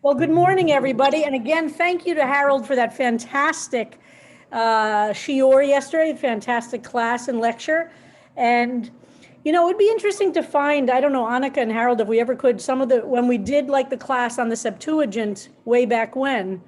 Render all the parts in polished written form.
Well, good morning, everybody. And again, thank you to Harold for that fantastic shiur yesterday, fantastic class and lecture. And, it'd be interesting to find, I don't know, Annika and Harold, if we ever could, when we did like the class on the Septuagint way back when,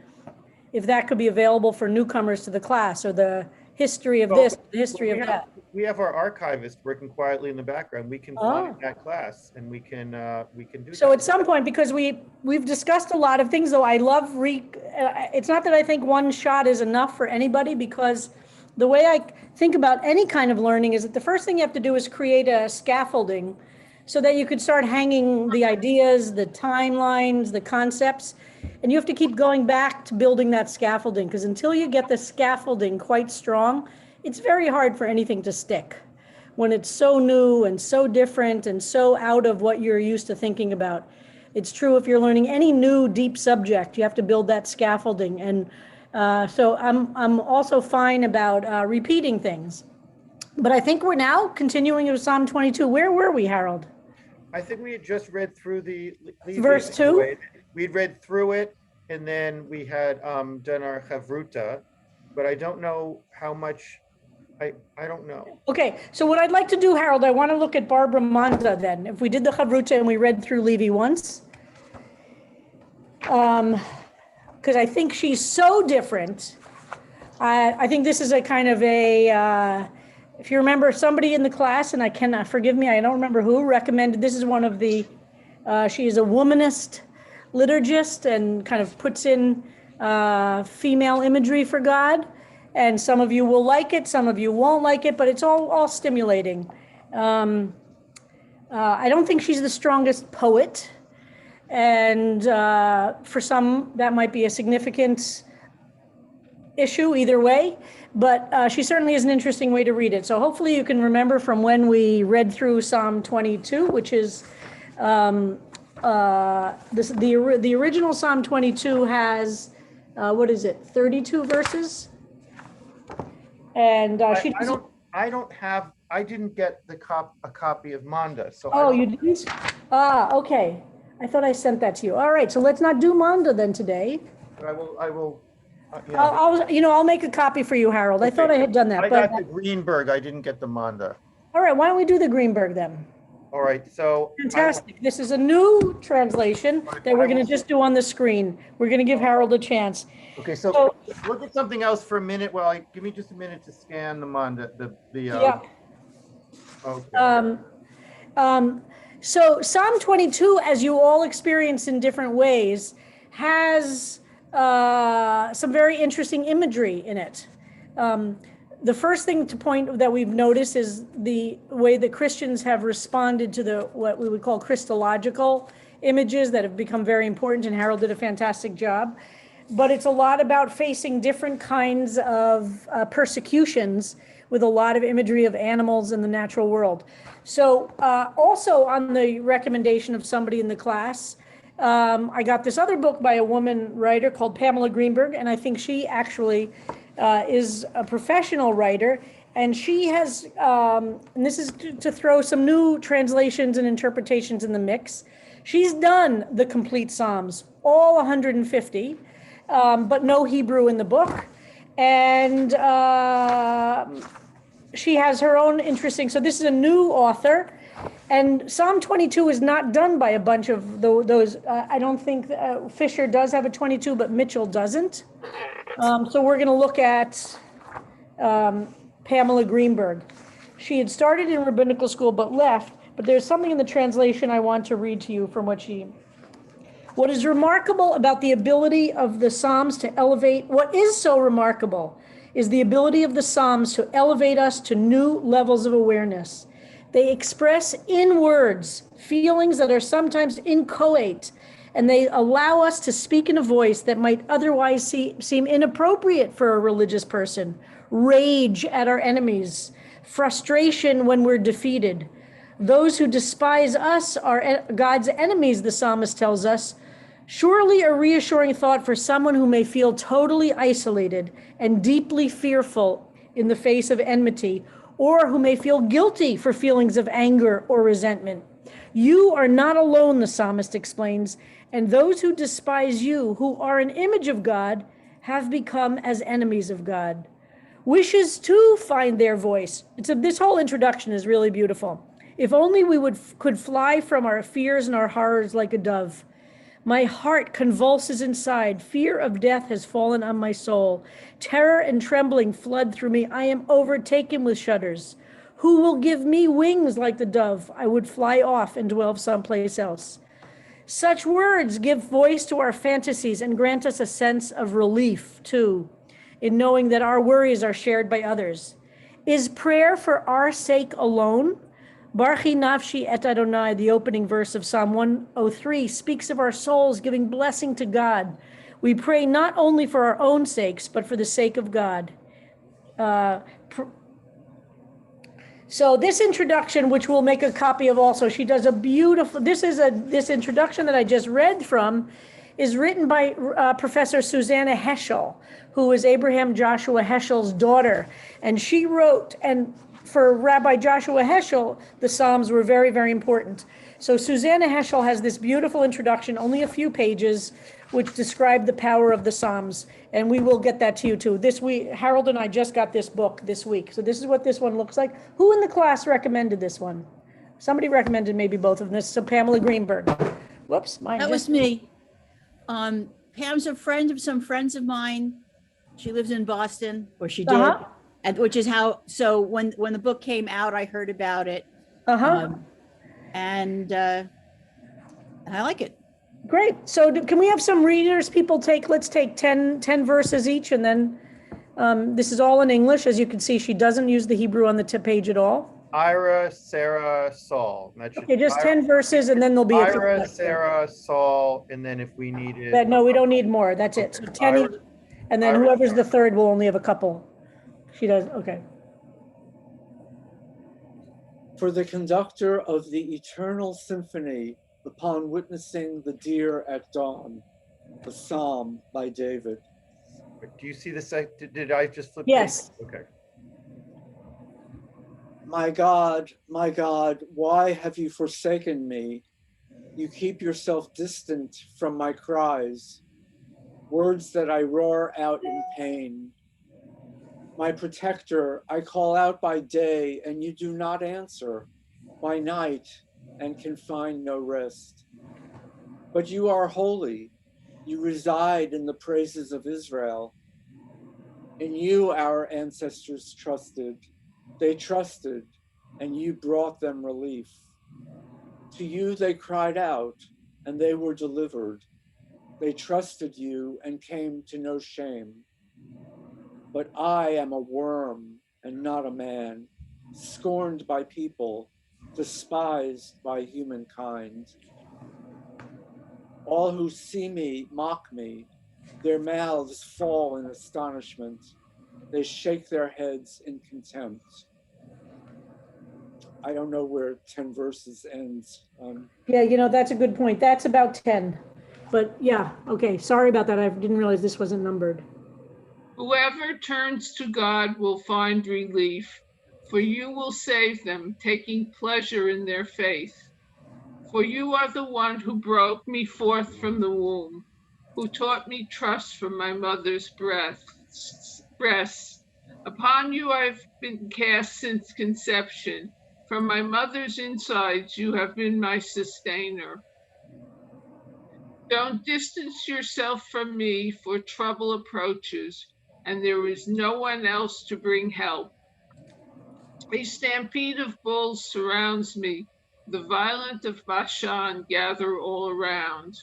if that could be available for newcomers to the class, or the history of the history of that. We have our archivist working quietly in the background. We can find that class and we can do So that. at some point, because we've discussed a lot of things, though, I love it's not that I think one shot is enough for anybody, because the way I think about any kind of learning is that the first thing you have to do is create a scaffolding so that you could start hanging the ideas, the timelines, the concepts, and you have to keep going back to building that scaffolding, because until you get the scaffolding quite strong, it's very hard for anything to stick when it's so new and so different and so out of what you're used to thinking about. It's true if you're learning any new deep subject, you have to build that scaffolding. And so I'm also fine about repeating things. But I think we're now continuing with Psalm 22. Where were we, Harold? I think we had just read through the verse 2. We'd read through it, and then we had done our chavruta, but I don't know how much. I don't know. Okay, so what I'd like to do, Harold, I want to look at Barbara Manda then. If we did the Chavruta and we read through Levi once, because I think she's so different. I think this is a kind of if you remember, somebody in the class, and I cannot, forgive me, I don't remember who, recommended, this is one of the, she is a womanist liturgist and kind of puts in female imagery for God. And some of you will like it, some of you won't like it, but it's all stimulating. I don't think she's the strongest poet. And for some, that might be a significant issue either way. But she certainly is an interesting way to read it. So hopefully you can remember from when we read through Psalm 22, which is the original Psalm 22 has, 32 verses? And I didn't get a copy of Manda. So you didn't? Okay. I thought I sent that to you. All right, so let's not do Manda then today. I will. I'll make a copy for you, Harold. Okay. I thought I had done that. I got the Greenberg. I didn't get the Manda. All right, why don't we do the Greenberg then? All right, so. Fantastic. This is a new translation that we're going to just do on the screen. We're going to give Harold a chance. Okay, so look at something else for a minute. Well, give me just a minute to scan the Manda. Yeah. Okay. So Psalm 22, as you all experience in different ways, has some very interesting imagery in it. The first thing to point that we've noticed is the way that Christians have responded to what we would call Christological images that have become very important, and Harold did a fantastic job. But it's a lot about facing different kinds of persecutions with a lot of imagery of animals in the natural world. So also on the recommendation of somebody in the class, I got this other book by a woman writer called Pamela Greenberg, and I think she actually is a professional writer, and she has, and this is to throw some new translations and interpretations in the mix. She's done the complete Psalms, all 150, but no Hebrew in the book. And she has her own interesting, so this is a new author. And Psalm 22 is not done by a bunch of those. I don't think Fisher does have a 22, but Mitchell doesn't. So we're going to look at Pamela Greenberg. She had started in rabbinical school but left, but there's something in the translation I want to read to you from what is remarkable about the ability of the Psalms to elevate, what is so remarkable is the ability of the Psalms to elevate us to new levels of awareness. They express in words feelings that are sometimes inchoate, and they allow us to speak in a voice that might otherwise seem inappropriate for a religious person. Rage at our enemies, frustration when we're defeated. Those who despise us are God's enemies, the psalmist tells us. Surely a reassuring thought for someone who may feel totally isolated and deeply fearful in the face of enmity, or who may feel guilty for feelings of anger or resentment. You are not alone, the psalmist explains, and those who despise you, who are an image of God, have become as enemies of God. Wishes to find their voice. This whole introduction is really beautiful. If only we could fly from our fears and our horrors like a dove. My heart convulses inside. Fear of death has fallen on my soul. Terror and trembling flood through me. I am overtaken with shudders. Who will give me wings like the dove? I would fly off and dwell someplace else. Such words give voice to our fantasies and grant us a sense of relief, too, in knowing that our worries are shared by others. Is prayer for our sake alone? Barchi nafshi et Adonai, the opening verse of Psalm 103, speaks of our souls giving blessing to God. We pray not only for our own sakes, but for the sake of God. So this introduction, which we'll make a copy of also, she does a beautiful, this introduction that I just read from is written by Professor Susanna Heschel, who is Abraham Joshua Heschel's daughter. And she wrote, and for Rabbi Joshua Heschel, the Psalms were very, very important. So Susanna Heschel has this beautiful introduction, only a few pages, which describe the power of the Psalms. And we will get that to you too. This week, Harold and I just got this book this week. So this is what this one looks like. Who in the class recommended this one? Somebody recommended maybe both of them. So Pamela Greenberg. Whoops. That was me. Pam's a friend of some friends of mine. She lives in Boston, or she did. Uh-huh. And which is how, so when the book came out, I heard about it. Uh-huh. And I like it. Great. So can we have some readers? Let's take 10 verses each, and then this is all in English. As you can see, she doesn't use the Hebrew on the page at all. Ira, Sarah, Saul. Okay, just 10 verses, and then there'll be a Ira, Sarah, Saul, and then if we needed. No, we don't need more. That's it. So 10 each, and then whoever's the third will only have a couple. She does, okay. For the conductor of the eternal symphony, upon witnessing the deer at dawn, a psalm by David. Do you see this? Did I just flip? Yes. Okay. My God, why have you forsaken me? You keep yourself distant from my cries, words that I roar out in pain. My protector, I call out by day, and you do not answer, by night, and can find no rest. But you are holy. You reside in the praises of Israel. In you our ancestors trusted. They trusted, and you brought them relief. To you they cried out, and they were delivered. They trusted you and came to no shame. But I am a worm and not a man, scorned by people, despised by humankind. All who see me mock me. Their mouths fall in astonishment. They shake their heads in contempt. I don't know where 10 verses ends. Yeah, that's a good point. That's about 10. But yeah, okay, sorry about that. I didn't realize this wasn't numbered. Whoever turns to God will find relief, for you will save them, taking pleasure in their faith. For you are the one who brought me forth from the womb, who taught me trust from my mother's breasts. Upon you I've been cast since conception. From my mother's insides you have been my sustainer. Don't distance yourself from me, for trouble approaches, and there is no one else to bring help. A stampede of bulls surrounds me. The violent of Bashan gather all around.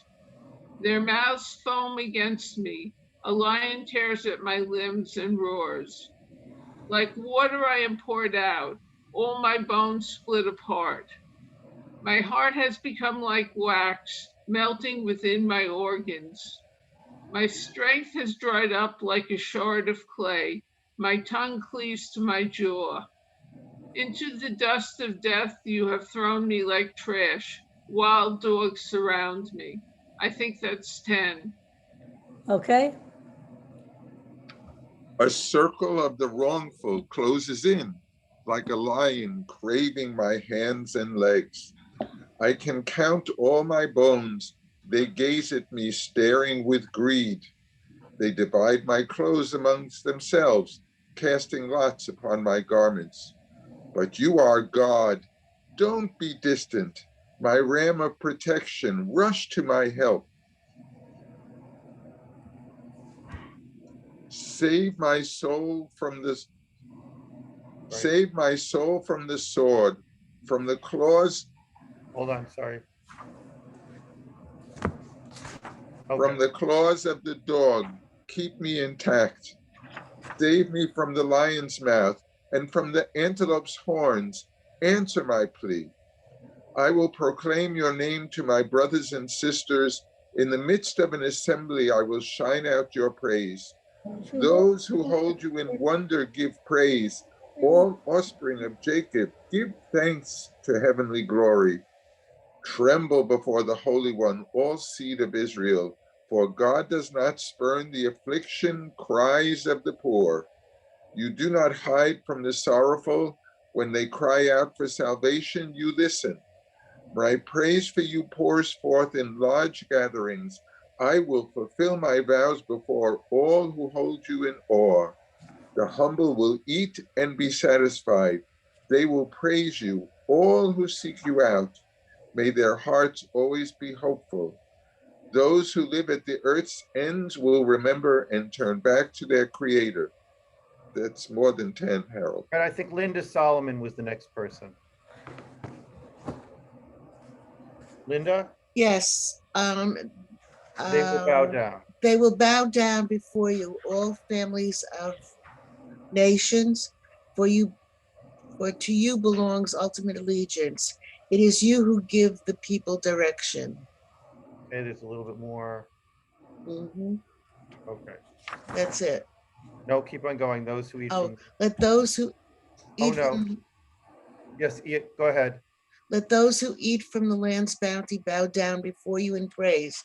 Their mouths foam against me. A lion tears at my limbs and roars. Like water I am poured out. All my bones split apart. My heart has become like wax, melting within my organs. My strength has dried up like a shard of clay. My tongue cleaves to my jaw. Into the dust of death you have thrown me like trash. Wild dogs surround me. I think that's 10. Okay. A circle of the wrongful closes in, like a lion craving my hands and legs. I can count all my bones. They gaze at me, staring with greed. They divide my clothes amongst themselves, casting lots upon my garments. But you are God. Don't be distant. My ram of protection, rush to my help. Save my soul from this. Save my soul from the sword, from the claws. Hold on, sorry. From Okay, the claws of the dog. Keep me intact. Save me from the lion's mouth and from the antelope's horns. Answer my plea. I will proclaim your name to my brothers and sisters. In the midst of an assembly, I will shine out your praise. Those who hold you in wonder give praise. All offspring of Jacob, give thanks to heavenly glory. Tremble before the Holy One, all seed of Israel, for God does not spurn the affliction cries of the poor. You do not hide from the sorrowful. When they cry out for salvation, you listen. My praise for you pours forth in large gatherings. I will fulfill my vows before all who hold you in awe. The humble will eat and be satisfied. They will praise you, all who seek you out. May their hearts always be hopeful. Those who live at the earth's ends will remember and turn back to their Creator. That's more than 10, Harold. and I think Linda Solomon was the next person. Linda, Yes. they will bow down. They will bow down before you, all families of nations, for to you belongs ultimate allegiance. It is you who give the people direction. Okay, there's a little bit more. Mhm. Okay. That's it. No, keep on going. Those who eat Oh, from, let those who oh eat no, from yes, go ahead. let those who eat from the land's bounty bow down before you in praise.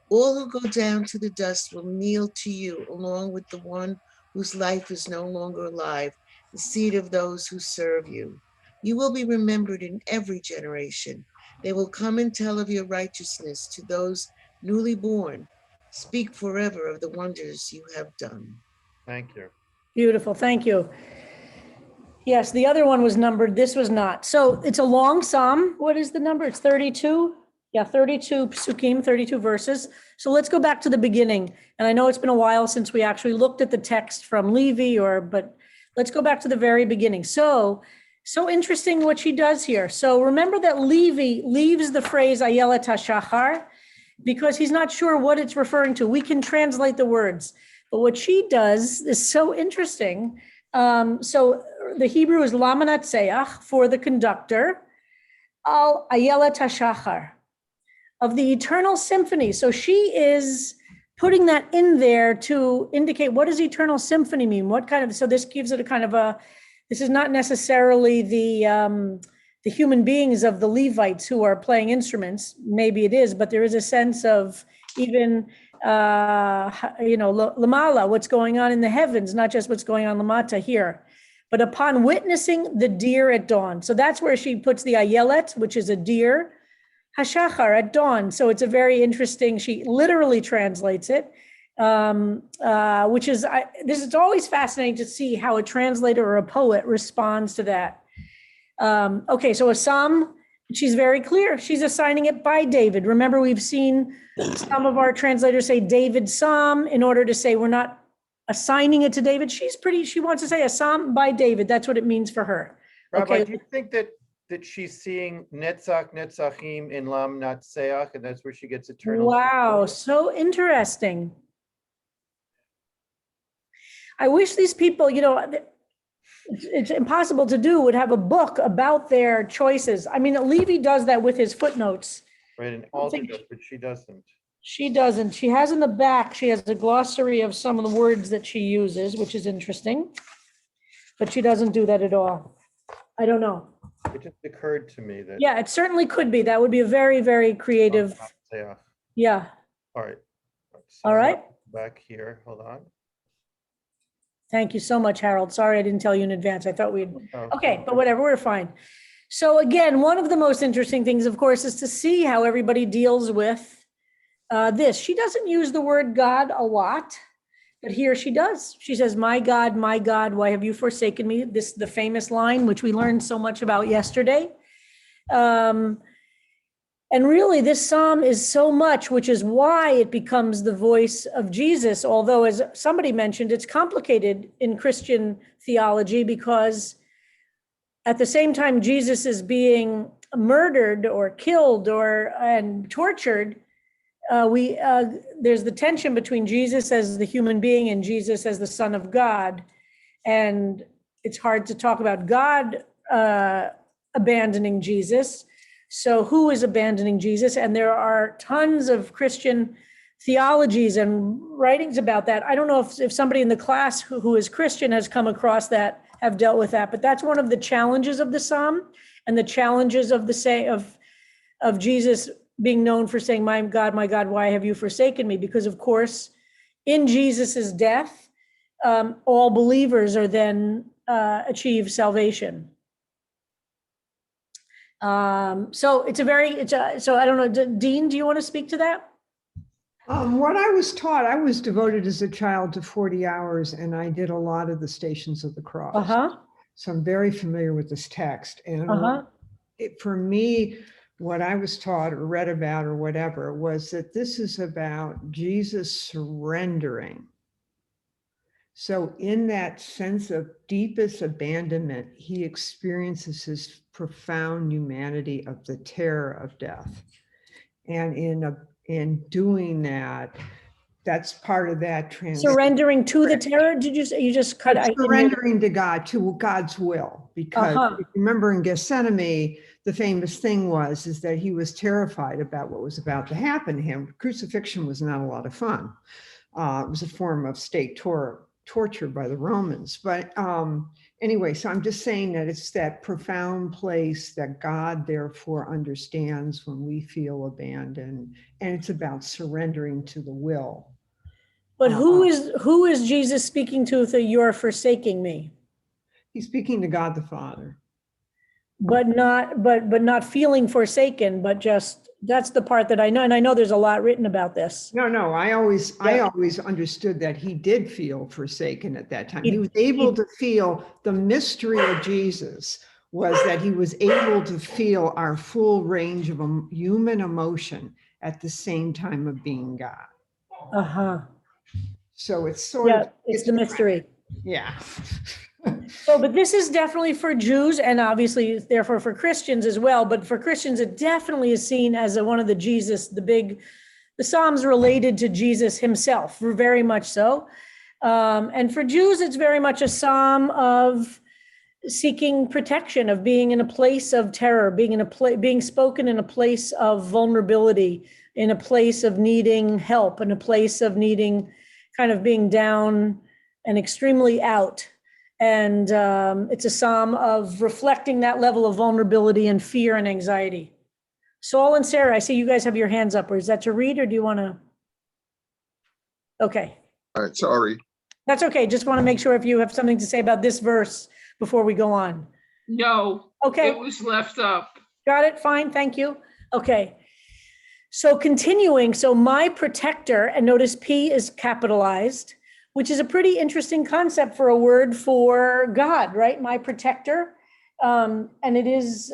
All who go down to the dust will kneel to you, along with the one whose life is no longer alive, the seed of those who serve you. You will be remembered in every generation. They will come and tell of your righteousness to those newly born. Speak forever of the wonders you have done. Thank you. Beautiful, thank you. Yes, the other one was numbered, this was not. So it's a long psalm. What is the number? It's 32? Yeah, 32 psukim, 32 verses. So let's go back to the beginning. And I know it's been a while since we actually looked at the text from Levi, but let's go back to the very beginning. So interesting what she does here. So remember that Levi leaves the phrase Ayelet HaShachar because he's not sure what it's referring to. We can translate the words, but what she does is so interesting. So the Hebrew is Lamanatseach for the conductor, Al Ayelet HaShachar, of the eternal symphony. So she is putting that in there to indicate what does eternal symphony mean? What kind of, so this gives it a kind of this is not necessarily the human beings of the Levites who are playing instruments. Maybe it is, but there is a sense of even, Lamala, what's going on in the heavens, not just what's going on Lamata here. But upon witnessing the deer at dawn. So that's where she puts the Ayelet, which is a deer, Hashachar at dawn. So it's a very interesting, she literally translates it, which is, it's always fascinating to see how a translator or a poet responds to that. Okay, so a psalm, she's very clear. She's assigning it by David. Remember, we've seen some of our translators say David's psalm in order to say we're not assigning it to David. She wants to say a psalm by David. That's what it means for her. Rabbi, Okay. do you think that she's seeing Netzach, Netzachim in Lam Natseach, and that's where she gets eternal? Wow, so interesting. I wish these people, it's impossible to do, would have a book about their choices. I mean, Levi does that with his footnotes. Right, and Alder does, but she doesn't. She doesn't. She has in the back, she has a glossary of some of the words that she uses, which is interesting. But she doesn't do that at all. I don't know. It just occurred to me that. Yeah, it certainly could be. That would be a very, very creative. Yeah. All right. All right. Back here, hold on. Thank you so much, Harold. Sorry, I didn't tell you in advance. I thought we'd, Oh, okay, but whatever, we're fine. So again, one of the most interesting things, of course, is to see how everybody deals with this. She doesn't use the word God a lot, but here she does. She says, my God, why have you forsaken me? This, the famous line, which we learned so much about yesterday. And really, this psalm is so much, which is why it becomes the voice of Jesus. Although, as somebody mentioned, it's complicated in Christian theology because at the same time Jesus is being murdered or killed and tortured, there's the tension between Jesus as the human being and Jesus as the Son of God. And it's hard to talk about God abandoning Jesus. So who is abandoning Jesus? And there are tons of Christian theologies and writings about that. I don't know if somebody in the class who is Christian has come across that, have dealt with that, but that's one of the challenges of the psalm and the challenges of of Jesus being known for saying, my God, why have you forsaken me? Because of course, in Jesus's death, all believers are then achieve salvation. So so I don't know, Dean, do you want to speak to that? What I was taught, I was devoted as a child to 40 hours, and I did a lot of the Stations of the Cross. Uh-huh. So I'm very familiar with this text. And Uh-huh. for me, what I was taught or read about or whatever was that this is about Jesus surrendering. So in that sense of deepest abandonment, he experiences his profound humanity of the terror of death. And in doing that, that's part of that transition. Surrendering to the terror? Did you say, you just cut out? Surrendering to God, to God's will. Because if you remember in Gethsemane, the famous thing is that he was terrified about what was about to happen to him. Crucifixion was not a lot of fun. It was a form of state torture by the Romans. But anyway, so I'm just saying that it's that profound place that God therefore understands when we feel abandoned. And it's about surrendering to the will. But who is Jesus speaking to with you're forsaking me? He's speaking to God the Father. But not feeling forsaken, but just, that's the part that I know. And I know there's a lot written about this. No, I always understood that he did feel forsaken at that time. He was able to feel the mystery of Jesus was that he was able to feel our full range of human emotion at the same time of being God. Uh-huh. So it's sort of, it's the mystery. Yeah. So, but this is definitely for Jews and obviously therefore for Christians as well. But for Christians, it definitely is seen as one of the Psalms related to Jesus himself, very much so. And for Jews, it's very much a Psalm of seeking protection, of being in a place of terror, being spoken in a place of vulnerability, in a place of needing help, in a place of needing kind of being down and extremely out. And it's a psalm of reflecting that level of vulnerability and fear and anxiety. Saul and Sarah, I see you guys have your hands up. Or is that to read or do you want to? Okay. All right, sorry. That's okay. Just want to make sure if you have something to say about this verse before we go on. No. Okay. It was left up. Got it. Fine. Thank you. Okay. So continuing, so my protector, and notice P is capitalized, which is a pretty interesting concept for a word for God, right? My protector. And it is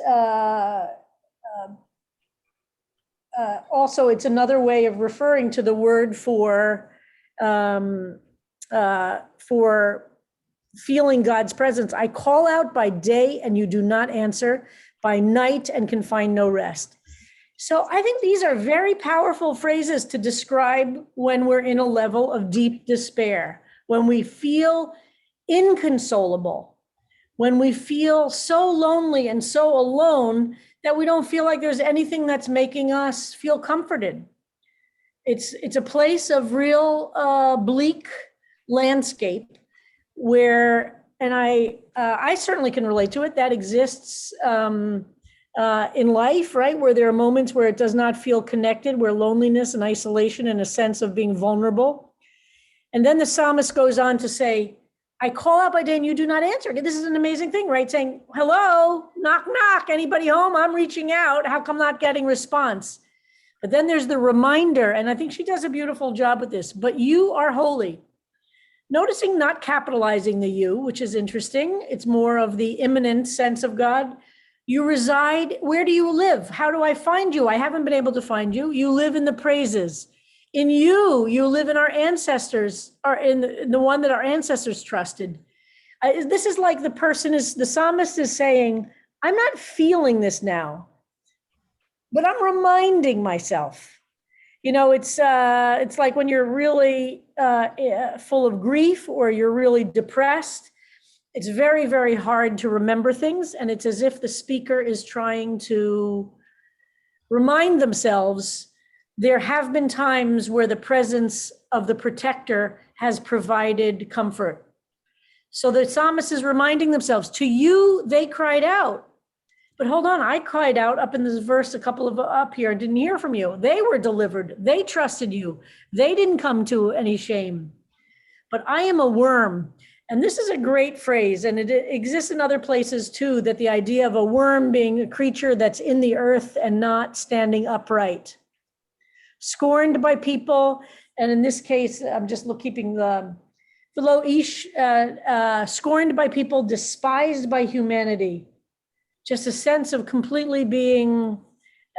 also, it's another way of referring to the word for feeling God's presence. I call out by day and you do not answer, by night and can find no rest. So I think these are very powerful phrases to describe when we're in a level of deep despair, when we feel inconsolable, when we feel so lonely and so alone that we don't feel like there's anything that's making us feel comforted. It's a place of real bleak landscape where, and I certainly can relate to it, that exists in life, right? Where there are moments where it does not feel connected, where loneliness and isolation and a sense of being vulnerable. And then the psalmist goes on to say, I call out by day and you do not answer. This is an amazing thing, right? Saying, hello, knock, knock, anybody home? I'm reaching out. How come not getting response? But then there's the reminder, and I think she does a beautiful job with this, but you are holy. Noticing not capitalizing the you, which is interesting. It's more of the immanent sense of God. You reside, where do you live? How do I find you? I haven't been able to find you. You live in the praises. In you, you live in our ancestors, or in the one that our ancestors trusted. This is like the psalmist is saying, I'm not feeling this now, but I'm reminding myself. You know, it's like when you're really full of grief or you're really depressed, it's very, very hard to remember things. And it's as if the speaker is trying to remind themselves there have been times where the presence of the protector has provided comfort. So the psalmist is reminding themselves, to you, they cried out. But hold on, I cried out up in this verse, a couple of up here, didn't hear from you. They were delivered. They trusted you. They didn't come to any shame. But I am a worm. And this is a great phrase, and it exists in other places too, that the idea of a worm being a creature that's in the earth and not standing upright. Scorned by people, and in this case, I'm just keeping the below ish, scorned by people, despised by humanity. Just a sense of completely being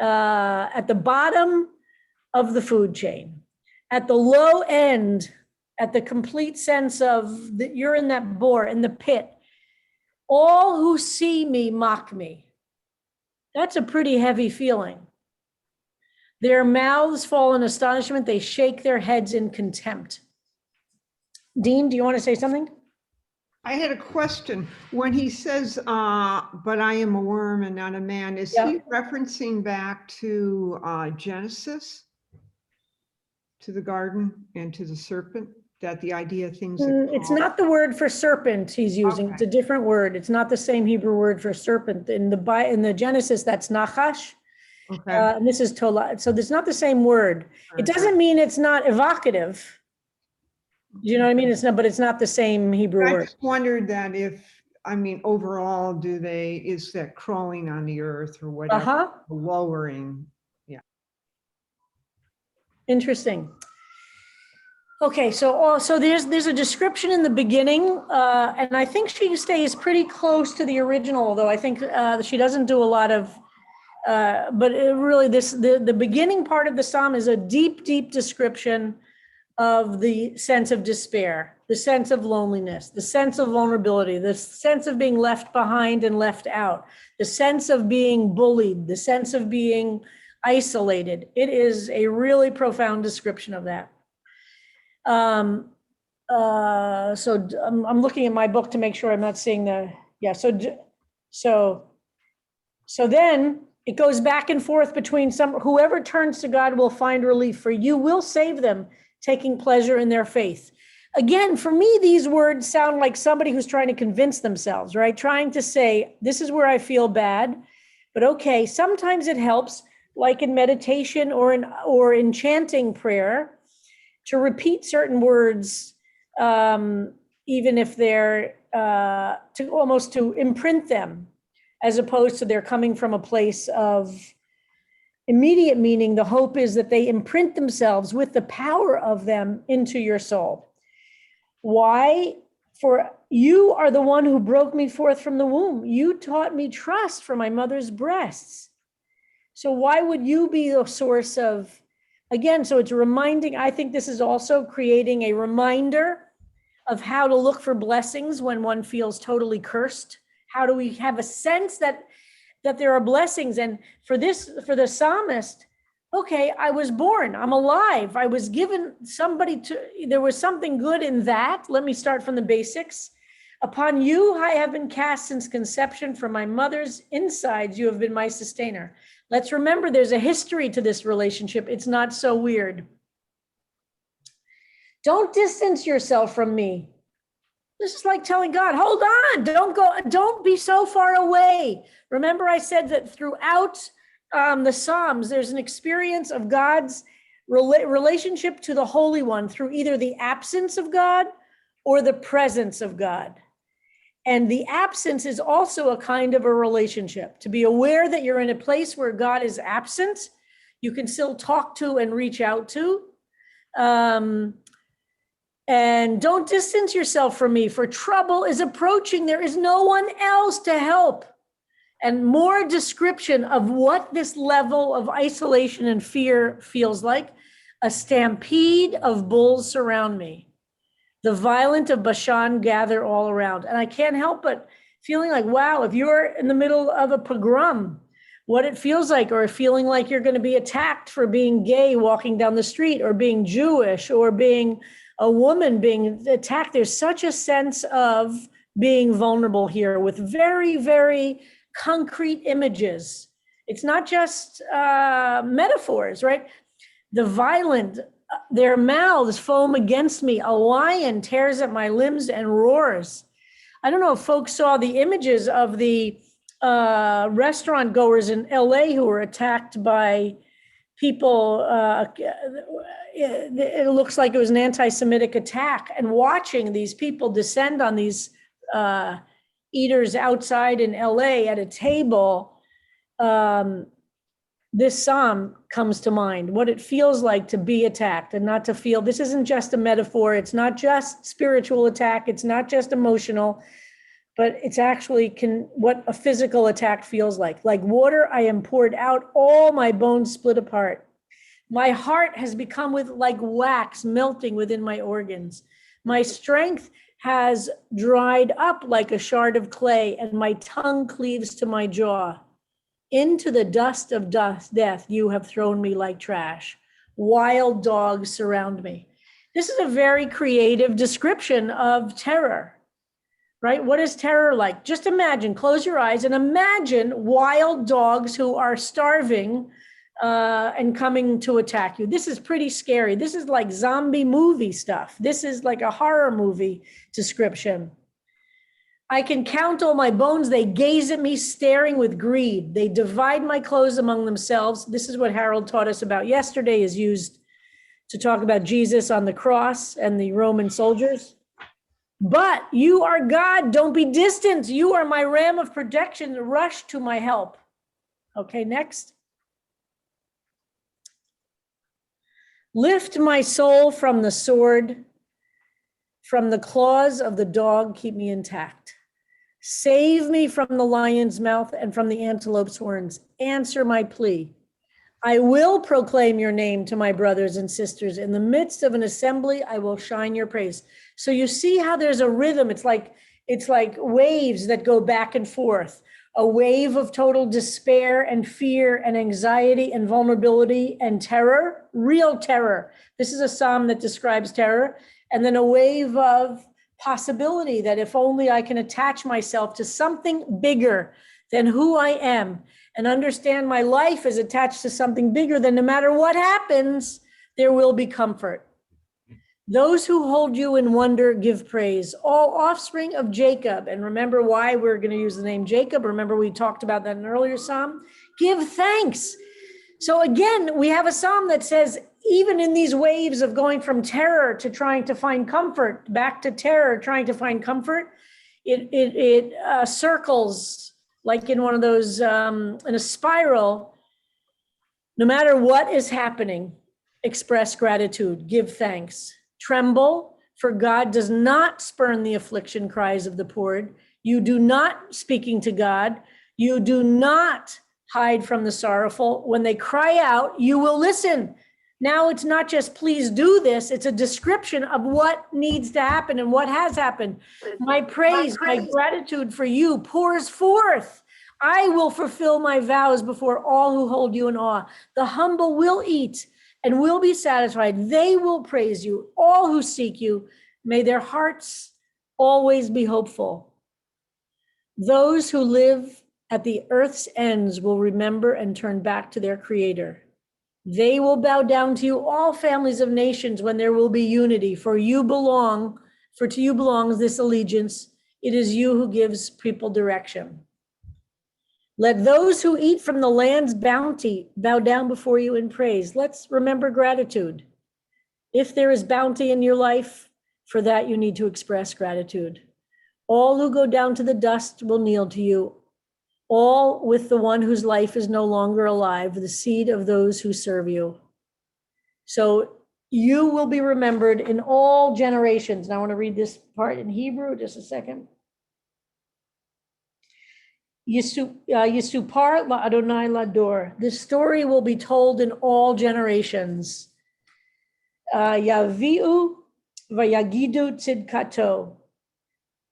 at the bottom of the food chain, at the low end, at the complete sense of that you're in that bore, in the pit. All who see me mock me. That's a pretty heavy feeling. Their mouths fall in astonishment. They shake their heads in contempt. Dean, do you want to say something? I had a question. When he says, but I am a worm and not a man, is Yeah. he referencing back to Genesis, to the garden and to the serpent, that the idea of things that It's not the word for serpent he's using. It's a different word. It's not the same Hebrew word for serpent. In the Genesis, that's nachash. Okay. And this is tola. So it's not the same word. It doesn't mean it's not evocative. You know what I mean? It's not, but it's not the same Hebrew I word. just wondered that overall, is that crawling on the earth or whatever, lowering? Yeah. Interesting. Okay, so there's a description in the beginning, and I think she stays pretty close to the original, although I think she doesn't do a lot of, but really the beginning part of the psalm is a deep, deep description of the sense of despair, the sense of loneliness, the sense of vulnerability, the sense of being left behind and left out, the sense of being bullied, the sense of being isolated. It is a really profound description of that. So I'm looking at my book to make sure I'm not seeing so then it goes back and forth between whoever turns to God will find relief, for you will save them, taking pleasure in their faith. Again, for me, these words sound like somebody who's trying to convince themselves, right? Trying to say, this is where I feel bad, but okay, sometimes it helps, like in meditation or in chanting prayer, to repeat certain words, even if they're to imprint them, as opposed to they're coming from a place of immediate meaning. The hope is that they imprint themselves with the power of them into your soul. Why? For you are the one who broke me forth from the womb. You taught me trust from my mother's breasts. So why would you be the source of, again, so it's reminding, I think this is also creating a reminder of how to look for blessings when one feels totally cursed. How do we have a sense that there are blessings? And for the psalmist, okay, I was born, I'm alive. I was given there was something good in that. Let me start from the basics. Upon you, I have been cast since conception. From my mother's insides, you have been my sustainer. Let's remember there's a history to this relationship. It's not so weird. Don't distance yourself from me. This is like telling God, hold on, don't be so far away. Remember I said that throughout the Psalms, there's an experience of God's relationship to the Holy One through either the absence of God or the presence of God. And the absence is also a kind of a relationship. To be aware that you're in a place where God is absent, you can still talk to and reach out to. And don't distance yourself from me, for trouble is approaching. There is no one else to help. And more description of what this level of isolation and fear feels like. A stampede of bulls surround me. The violent of Bashan gather all around. And I can't help but feeling like, wow, if you're in the middle of a pogrom, what it feels like, or feeling like you're going to be attacked for being gay walking down the street, or being Jewish, or being a woman being attacked. There's such a sense of being vulnerable here with very, very concrete images. It's not just metaphors, right? The violent, their mouths foam against me. A lion tears at my limbs and roars. I don't know if folks saw the images of the restaurant goers in LA who were attacked by people. It looks like it was an anti-Semitic attack, and watching these people descend on these eaters outside in LA at a table, this psalm comes to mind, what it feels like to be attacked and not to feel. This isn't just a metaphor. It's not just spiritual attack. It's not just emotional, but it's actually what a physical attack feels like. Like water, I am poured out, all my bones split apart. My heart has become like wax melting within my organs. My strength has dried up like a shard of clay, and my tongue cleaves to my jaw. Into the dust of death, you have thrown me like trash. Wild dogs surround me. This is a very creative description of terror, right? What is terror like? Just imagine, close your eyes and imagine wild dogs who are starving and coming to attack you. This is pretty scary. This is like zombie movie stuff. This is like a horror movie description. I can count all my bones. They gaze at me, staring with greed. They divide my clothes among themselves. This is what Harold taught us about yesterday, is used to talk about Jesus on the cross and the Roman soldiers. But you are God. Don't be distant. You are my ram of protection. Rush to my help. Okay, next. Lift my soul from the sword, from the claws of the dog, keep me intact. Save me from the lion's mouth and from the antelope's horns. Answer my plea. I will proclaim your name to my brothers and sisters. In the midst of an assembly, I will shine your praise. So you see how there's a rhythm. It's like waves that go back and forth. A wave of total despair and fear and anxiety and vulnerability and terror, real terror. This is a psalm that describes terror. And then a wave of possibility that if only I can attach myself to something bigger than who I am and understand my life is attached to something bigger, then no matter what happens, there will be comfort. Those who hold you in wonder give praise, all offspring of Jacob. And remember why we're going to use the name Jacob. Remember we talked about that in an earlier psalm. Give thanks. So again, we have a psalm that says, even in these waves of going from terror to trying to find comfort, back to terror, trying to find comfort, it circles like in one of those, in a spiral. No matter what is happening, express gratitude, give thanks. Tremble, for God does not spurn the affliction cries of the poor. You do not, speaking to God, you do not hide from the sorrowful. When they cry out, you will listen. Now it's not just please do this, it's a description of what needs to happen and what has happened. My praise, my gratitude for you pours forth. I will fulfill my vows before all who hold you in awe. The humble will eat and will be satisfied. They will praise you. All who seek you, may their hearts always be hopeful. Those who live at the earth's ends will remember and turn back to their Creator. They will bow down to you, all families of nations, when there will be unity. For to you belongs this allegiance. It is you who gives people direction. Let those who eat from the land's bounty bow down before you in praise. Let's remember gratitude. If there is bounty in your life, For that, you need to express gratitude. All who go down to the dust will kneel to you, all with the one whose life is no longer alive, the seed of those who serve you. So you will be remembered in all generations. Now I want to read this part in Hebrew, just a second. Yisupar la Adonai lador. This story will be told in all generations. Yaviu vayagidu tzidkato.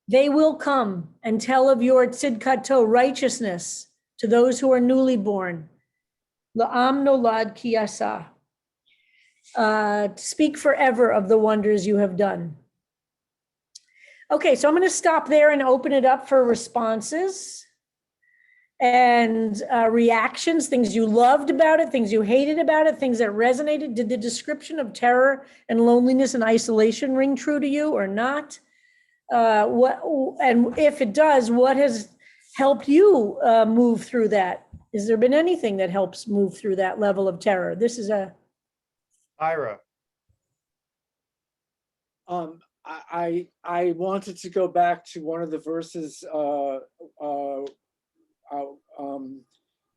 They will come and tell of your tzidkato, righteousness, to those who are newly born. La'am nolad kiyasa. Speak forever of the wonders you have done. Okay, so I'm going to stop there and open it up for responses and reactions, things you loved about it, things you hated about it, things that resonated. Did the description of terror and loneliness and isolation ring true to you or not? And if it does, what has helped you move through that? Has there been anything that helps move through that level of terror? This is a Ira. I wanted to go back to one of the verses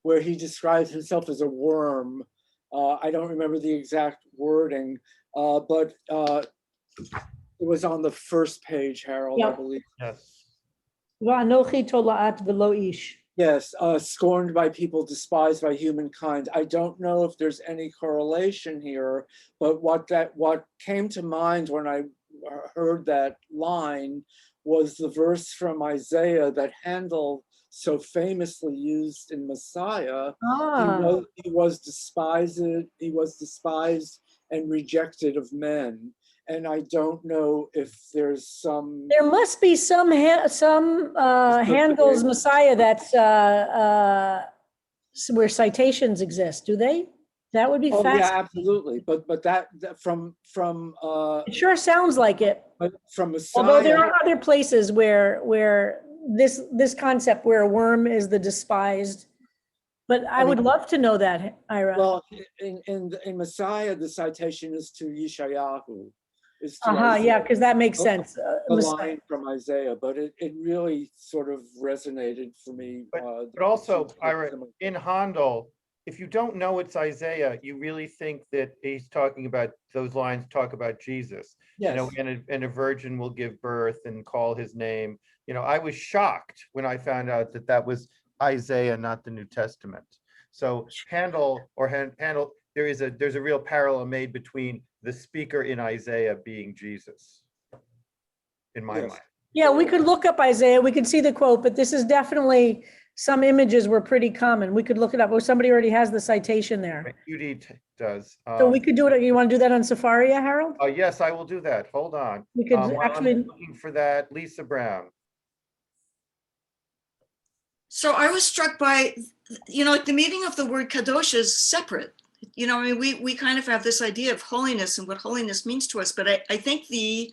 where he describes himself as a worm. I don't remember the exact wording, but it was on the first page, Harold, I believe. Yes. Va'anochi tola'at v'lo ish. Yes, scorned by people, despised by humankind. I don't know if there's any correlation here, but what came to mind when I heard that line was the verse from Isaiah that Handel so famously used in Messiah. He was despised and rejected of men. And I don't know if there's some. There must be some Handel's Messiah that's where citations exist. Do they? That would be fascinating. Yeah, absolutely. But that from it sure sounds like it. But from Messiah. Although there are other places where this concept where a worm is the despised. But I would love to know that, Ira. Well, in Messiah, the citation is to Yeshayahu. Yeah, because that makes sense. The line from Isaiah, but it really sort of resonated for me. But also, Ira, in Handel, if you don't know it's Isaiah, you really think that he's talking about, those lines talk about Jesus. Yes. You know, and a virgin will give birth and call his name. You know, I was shocked when I found out that that was Isaiah, not the New Testament. So Handel, there's a real parallel made between the speaker in Isaiah being Jesus, in my mind. Yeah, we could look up Isaiah. We could see the quote, but this is definitely, some images were pretty common. We could look it up. Oh, somebody already has the citation there. Judy does. So we could do it. You want to do that on Safari, Harold? Yes, I will do that. Hold on. We could While actually I'm looking for that. Lisa Brown. So I was struck by, like the meaning of the word kadosh is separate. I mean, we kind of have this idea of holiness and what holiness means to us, but I think a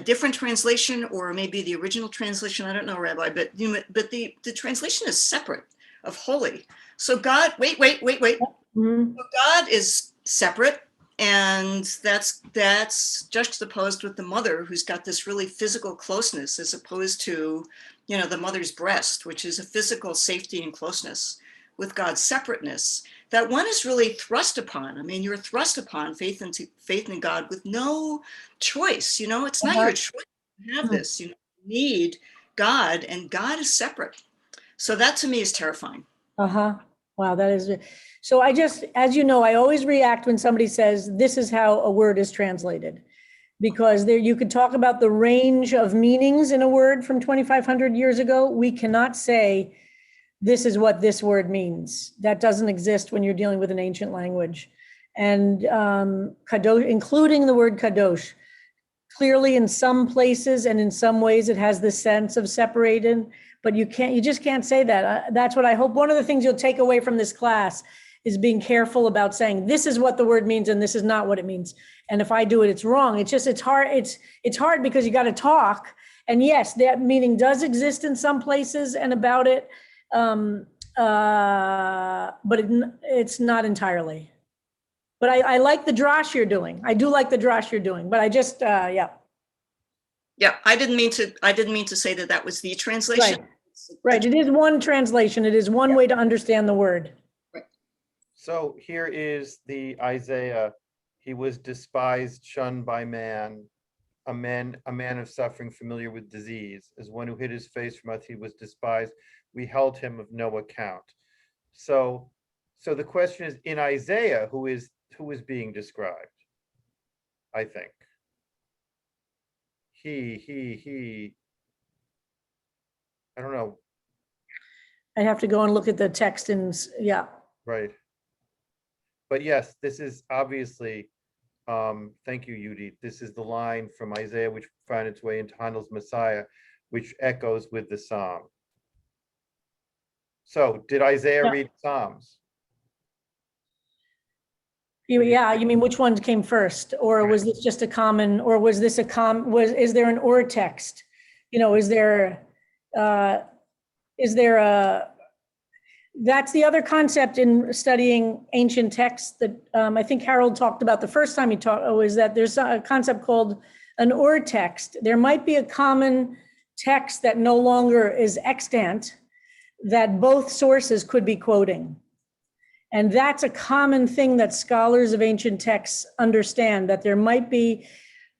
different translation, or maybe the original translation, I don't know, Rabbi, but the translation is separate of holy. So God, wait. Mm-hmm. So God is separate, and that's juxtaposed with the mother, who's got this really physical closeness, as opposed to, the mother's breast, which is a physical safety and closeness, with God's separateness. That one is really thrust upon. I mean, you're thrust upon faith in God with no choice. It's not your choice to have this. You need God, and God is separate. So that to me is terrifying. Wow, that is. So as you know, I always react when somebody says this is how a word is translated, because there you could talk about the range of meanings in a word from 2,500 years ago. We cannot say this is what this word means. That doesn't exist when you're dealing with an ancient language. And kadosh, including the word kadosh, clearly in some places and in some ways it has the sense of separated, but you just can't say that. That's what I hope. One of the things you'll take away from this class is being careful about saying this is what the word means and this is not what it means. And if I do it, it's wrong. It's hard. It's hard because you got to talk. And yes, that meaning does exist in some places and about it. But it's not entirely. But I like the drosh you're doing. I do like the drosh you're doing, but I just, yeah. Yeah, I didn't mean to say that that was the translation. Right. Right. It is one translation. It is one way to understand the word. So here is the Isaiah. He was despised, shunned by man, a man of suffering, familiar with disease. As one who hid his face from us, he was despised. We held him of no account. So the question is, in Isaiah, who is being described? I think. He. I don't know. I have to go and look at the text and, yeah. Right. But yes, this is obviously, thank you, Yudi. This is the line from Isaiah, which found its way into Handel's Messiah, which echoes with the Psalm. So did Isaiah read Psalms? Yeah, you mean which ones came first? Or was this just a common, or was this is there an or text? You know, is there a, that's the other concept in studying ancient texts that I think Harold talked about the first time he talked, is that there's a concept called an or text. There might be a common text that no longer is extant that both sources could be quoting. And that's a common thing that scholars of ancient texts understand, that there might be,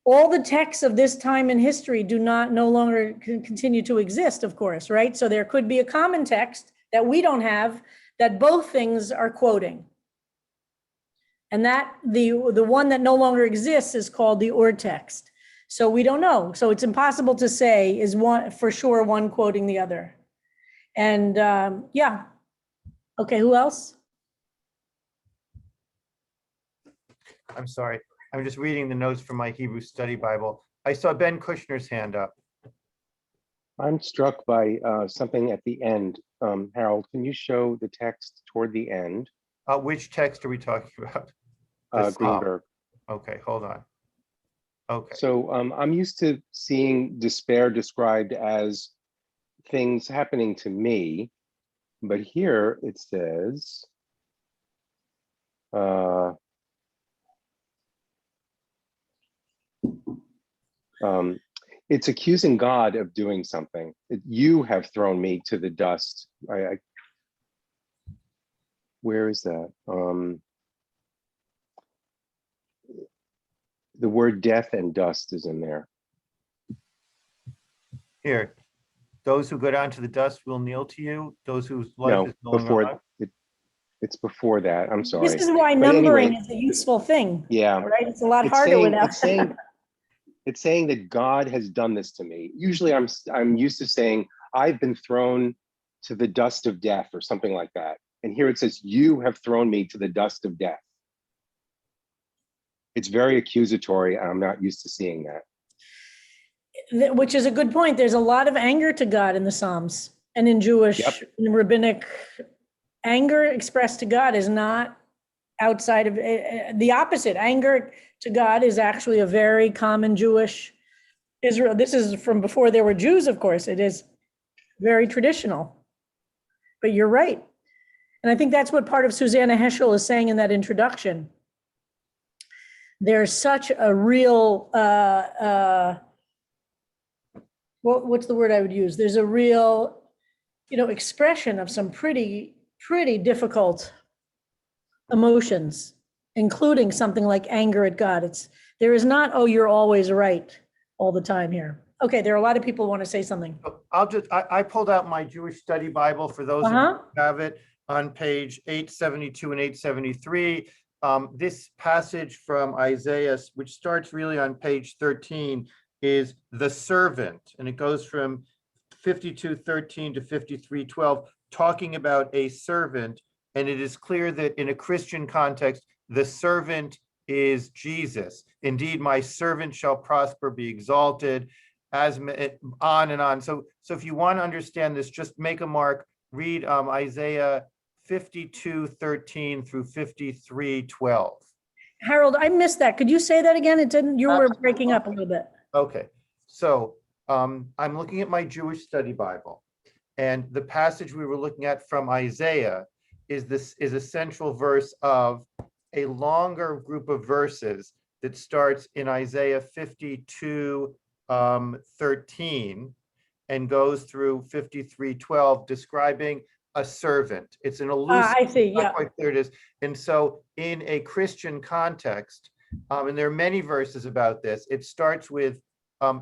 all the texts of this time in history do not no longer continue to exist, of course, right? So there could be a common text that we don't have that both things are quoting. And that the one that no longer exists is called the or text. So we don't know. So it's impossible to say is one for sure one quoting the other. And yeah. Okay, who else? I'm sorry. I'm just reading the notes from my Hebrew study Bible. I saw Ben Kushner's hand up. I'm struck by something at the end. Harold, can you show the text toward the end? Which text are we talking about? The Psalm. Greenberg. Okay, hold on. Okay. So I'm used to seeing despair described as things happening to me, but here it says, it's accusing God of doing something. You have thrown me to the dust. Where is that? The word death and dust is in there. Here, those who go down to the dust will kneel to you. Those whose life is no longer before alive. it's before that. I'm sorry. This is why But numbering anyway, is a useful thing. yeah, right? It's a lot harder without. It's saying that God has done this to me. Usually I'm used to saying I've been thrown to the dust of death or something like that. And here it says, you have thrown me to the dust of death. It's very accusatory, and I'm not used to seeing that. Which is a good point. There's a lot of anger to God in the Psalms, and in Jewish, in rabbinic, anger expressed to God is not outside of the opposite. Anger to God is actually a very common Jewish Israel. This is from before there were Jews, of course. It is very traditional. But you're right. And I think that's what part of Susanna Heschel is saying in that introduction. There's such a real, what's the word I would use? There's a real, expression of some pretty difficult emotions, including something like anger at God. There is not, oh, you're always right all the time here. Okay, there are a lot of people who want to say something. I pulled out my Jewish study Bible for those who have it on page 872 and 873. This passage from Isaiah, which starts really on page 13, is the servant, and it goes from 52:13 to 53:12, talking about a servant. And it is clear that in a Christian context, the servant is Jesus. Indeed, my servant shall prosper, be exalted, as on and on. So if you want to understand this, just make a mark, read Isaiah 52:13 through 53:12. Harold, I missed that. Could you say that again? It didn't, you were breaking up a little bit. Okay, so I'm looking at my Jewish study Bible, and the passage we were looking at from Isaiah is a central verse of a longer group of verses that starts in Isaiah 52, 13 and goes through 53:12, describing a servant. It's an elusive, I see, not yeah. quite clear it is. And so in a Christian context, and there are many verses about this, it starts with,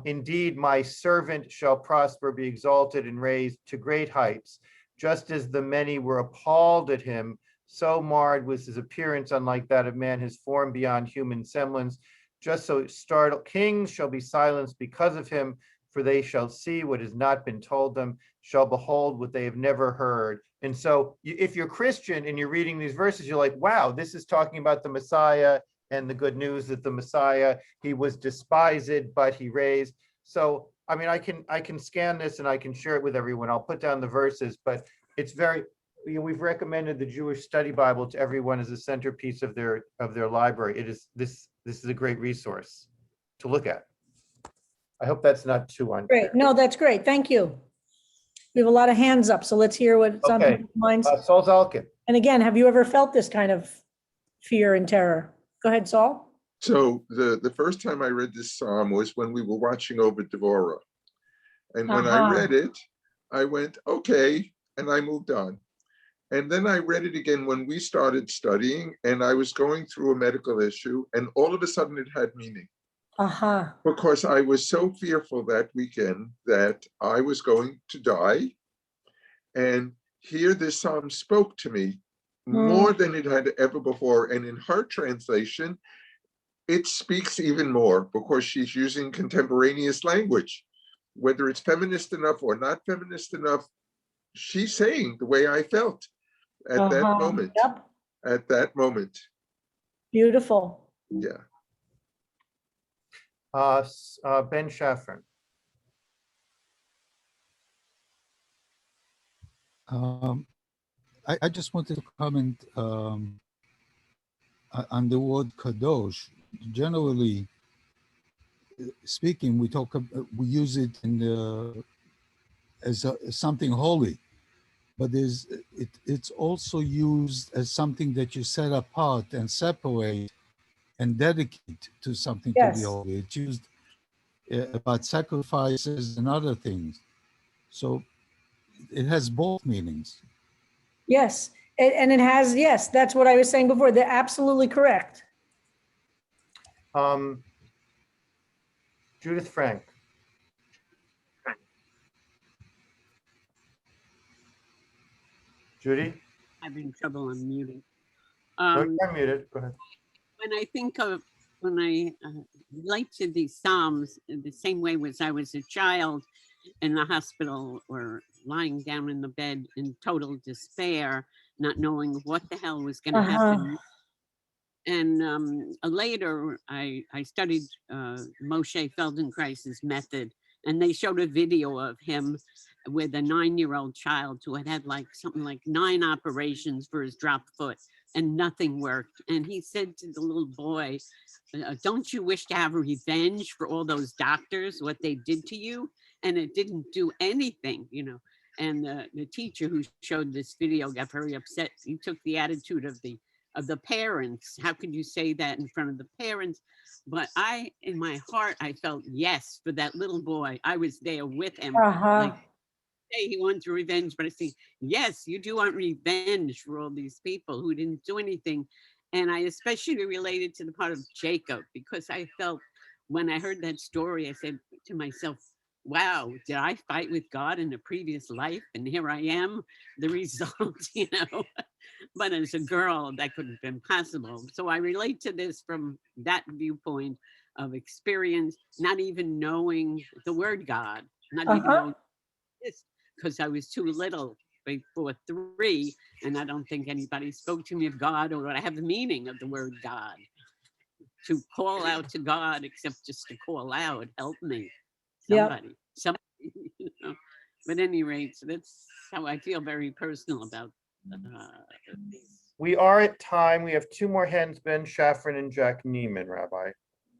indeed, my servant shall prosper, be exalted and raised to great heights. Just as the many were appalled at him, so marred was his appearance, unlike that of man, his form beyond human semblance. Just so startled, kings shall be silenced because of him, for they shall see what has not been told them, shall behold what they have never heard. And so if you're Christian and you're reading these verses, you're like, wow, this is talking about the Messiah and the good news that the Messiah, he was despised, but he raised. So, I mean, I can scan this and I can share it with everyone. I'll put down the verses, but it's very, we've recommended the Jewish Study Bible to everyone as a centerpiece of their library. It is, this is a great resource to look at. I hope that's not too unclear. Great. No, that's great. Thank you. We have a lot of hands up, so let's hear what's on Okay. people's minds. Saul Zalkin. And again, have you ever felt this kind of fear and terror? Go ahead, Saul. So the first time I read this psalm was when we were watching over Devorah. And when I read it, I went, okay, and I moved on. And then I read it again when we started studying, and I was going through a medical issue, and all of a sudden it had meaning. Because I was so fearful that weekend that I was going to die. And here this psalm spoke to me more than it had ever before. And in her translation, it speaks even more because she's using contemporaneous language. Whether it's feminist enough or not feminist enough, she's saying the way I felt at that moment. Yep. At that moment. Beautiful. Yeah. Ben Shafran. I just wanted to comment on the word kadosh. Generally speaking, we use it as something holy, but it's also used as something that you set apart and separate and dedicate to something to be holy. It's used about sacrifices and other things. So it has both meanings. Yes, and it has, yes, that's what I was saying before. They're absolutely correct. Judith Frank. Judy? Having trouble unmuting. No, you're unmuted. Go ahead. When I think of, when I relate to these Psalms, in the same way as I was a child in the hospital or lying down in the bed in total despair, not knowing what the hell was going to happen. And later, I studied Moshe Feldenkrais's method, and they showed a video of him with a 9-year-old child who had like something like 9 operations for his drop foot, and nothing worked. And he said to the little boy, don't you wish to have revenge for all those doctors, what they did to you? And it didn't do anything, you know. And the teacher who showed this video got very upset. He took the attitude of the parents. How could you say that in front of the parents? But in my heart, I felt yes for that little boy. I was there with him. Like, hey, he wants revenge, but I say, yes, you do want revenge for all these people who didn't do anything. And I especially related to the part of Jacob, because I felt when I heard that story, I said to myself, wow, did I fight with God in a previous life? And here I am, the result, you know. But as a girl, that couldn't have been possible. So I relate to this from that viewpoint of experience, not even knowing the word God, not even knowing this, because I was too little before 3, and I don't think anybody spoke to me of God or what I have the meaning of the word God. To call out to God, except just to call out, help me, somebody, you know. But at any rate, so that's how I feel very personal about We are at time. We have 2 more hands, Ben Shafran and Jack Neiman, Rabbi.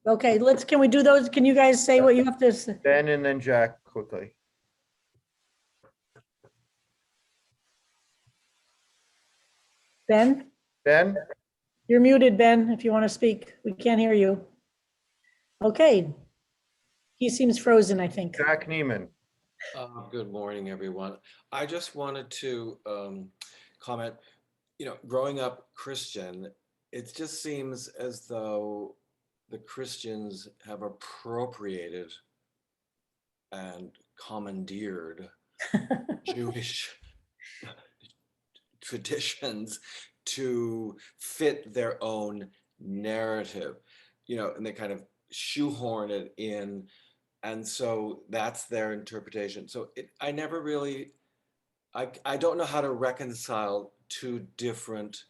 Okay, can we do those? Can you guys say what you have to say? Ben and then Jack quickly. Ben? Ben? You're muted, Ben, if you want to speak. We can't hear you. Okay. He seems frozen, I think. Jack Neiman. Good morning, everyone. I just wanted to comment, growing up Christian, it just seems as though the Christians have appropriated and commandeered Jewish traditions to fit their own narrative, and they kind of shoehorn it in. And so that's their interpretation. So I never really, I don't know how to reconcile two different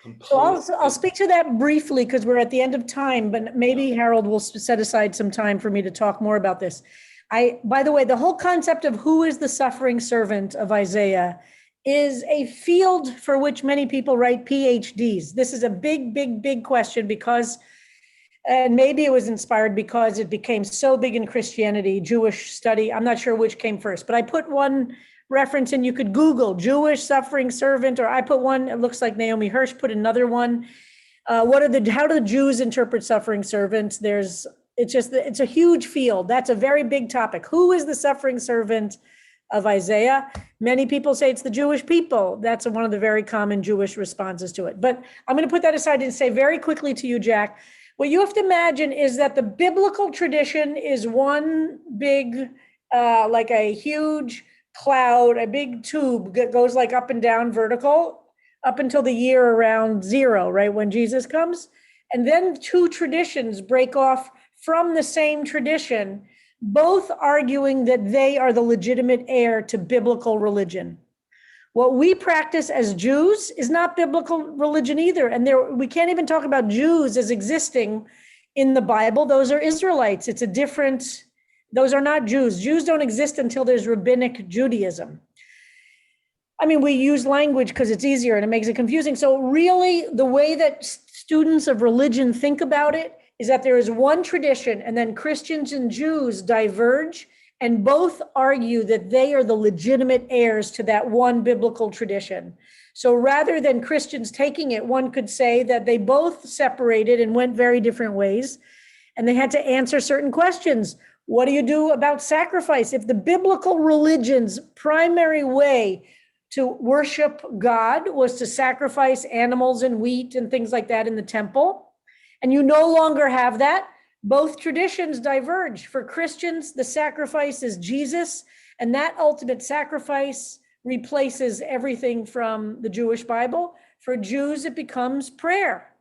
components. So I'll speak to that briefly because we're at the end of time, but maybe Harold will set aside some time for me to talk more about this. By the way, the whole concept of who is the suffering servant of Isaiah is a field for which many people write PhDs. This is a big, big, big question because, and maybe it was inspired because it became so big in Christianity, Jewish study. I'm not sure which came first, but I put one reference and you could Google Jewish suffering servant, or I put one, it looks like Naomi Hirsch put another one. How do Jews interpret suffering servants? It's a huge field. That's a very big topic. Who is the suffering servant of Isaiah? Many people say it's the Jewish people. That's one of the very common Jewish responses to it. But I'm going to put that aside and say very quickly to you, Jack, what you have to imagine is that the biblical tradition is one big, like a huge cloud, a big tube that goes like up and down vertical up until the year around 0, right? When Jesus comes. And then two traditions break off from the same tradition, both arguing that they are the legitimate heir to biblical religion. What we practice as Jews is not biblical religion either. And we can't even talk about Jews as existing in the Bible. Those are Israelites. Those are not Jews. Jews don't exist until there's rabbinic Judaism. I mean, we use language because it's easier and it makes it confusing. So really, the way that students of religion think about it is that there is one tradition and then Christians and Jews diverge and both argue that they are the legitimate heirs to that one biblical tradition. So rather than Christians taking it, one could say that they both separated and went very different ways, and they had to answer certain questions. What do you do about sacrifice? If the biblical religion's primary way to worship God was to sacrifice animals and wheat and things like that in the temple, and you no longer have that, both traditions diverge. For Christians, the sacrifice is Jesus, and that ultimate sacrifice replaces everything from the Jewish Bible. For Jews, it becomes prayer.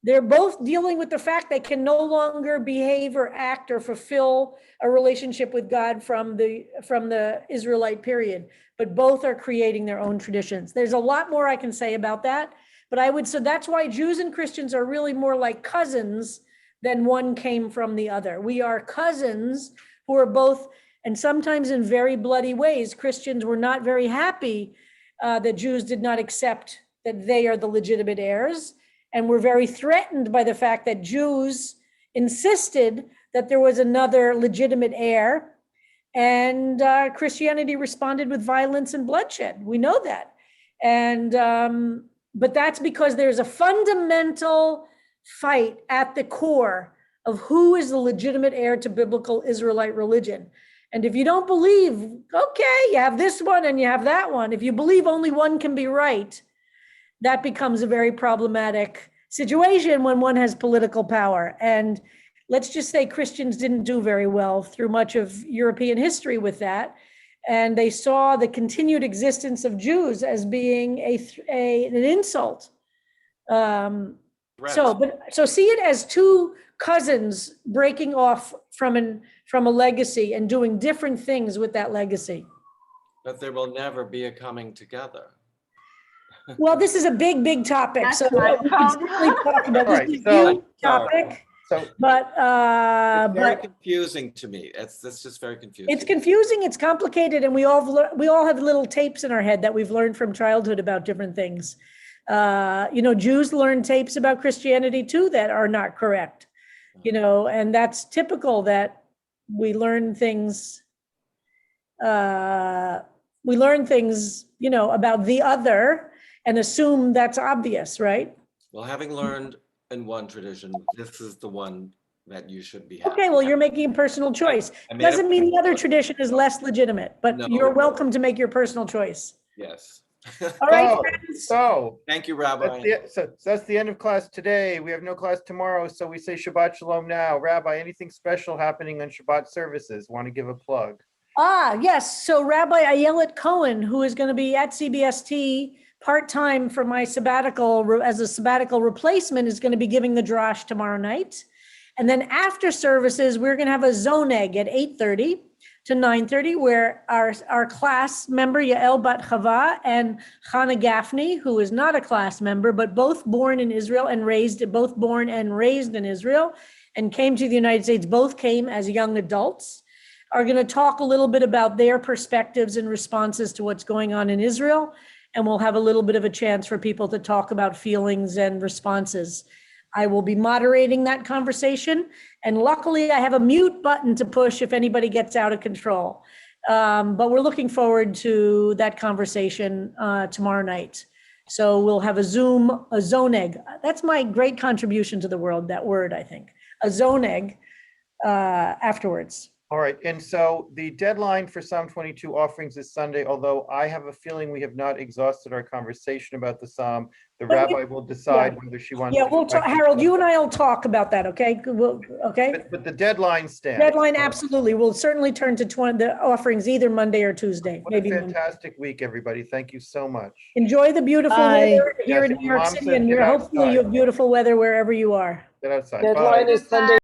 They're both dealing with the fact they can no longer behave or act or fulfill a relationship with God from the Israelite period, but both are creating their own traditions. There's a lot more I can say about that, but so that's why Jews and Christians are really more like cousins than one came from the other. We are cousins who are both, and sometimes in very bloody ways. Christians were not very happy that Jews did not accept that they are the legitimate heirs, and were very threatened by the fact that Jews insisted that there was another legitimate heir, and Christianity responded with violence and bloodshed. We know that. And but that's because there's a fundamental fight at the core of who is the legitimate heir to biblical Israelite religion. And if you don't believe, okay, you have this one and you have that one. If you believe only one can be right, that becomes a very problematic situation when one has political power. And let's just say Christians didn't do very well through much of European history with that. And they saw the continued existence of Jews as being an insult. So see it as two cousins breaking off from a legacy and doing different things with that legacy. But there will never be a coming together. Well, this is a big, big topic. That's So right. we can certainly talk about this. Right, Is a so- huge topic, So but It's very confusing to me. That's just very confusing. it's confusing, it's complicated, and we all have little tapes in our head that we've learned from childhood about different things. Jews learn tapes about Christianity too that are not correct, and that's typical that we learn things, about the other and assume that's obvious, right? Well, having learned in one tradition, this is the one that you should be having. Okay, well, you're making a personal choice. I made a Doesn't mean the other personal tradition is less legitimate, but No. you're welcome to make your personal choice. Yes. All right, So, friends. so Thank you, that's Rabbi. so that's the end of class today. We have no class tomorrow, so we say Shabbat Shalom now. Rabbi, anything special happening on Shabbat services? Want to give a plug? Yes. So Rabbi Ayelet Cohen, who is going to be at CBST part-time for my sabbatical, as a sabbatical replacement, is going to be giving the drash tomorrow night. And then after services, we're going to have a zoneg at 8:30 to 9:30, where our class member, Yael Bat Chava, and Chana Gaffney, who is not a class member, but both born in Israel and both born and raised in Israel, and came to the United States, both came as young adults, are going to talk a little bit about their perspectives and responses to what's going on in Israel. And we'll have a little bit of a chance for people to talk about feelings and responses. I will be moderating that conversation. And luckily I have a mute button to push if anybody gets out of control. But we're looking forward to that conversation tomorrow night. So we'll have a zoneg. That's my great contribution to the world, that word, I think. A zoneg afterwards. All right, and so the deadline for Psalm 22 offerings is Sunday, although I have a feeling we have not exhausted our conversation about the Psalm. The But rabbi will decide whether she wants. Yeah, to we'll talk, Harold, you and I will talk about that, okay? Okay? But the deadline stands. Deadline, absolutely. We'll certainly turn to the offerings either Monday or Tuesday, What a maybe Monday. fantastic week, everybody. Thank you so much. Enjoy the beautiful Bye. weather here Yes, in New York Mom City, said and get hopefully you outside. have beautiful weather wherever you are. Get outside. Deadline Bye. is Sunday.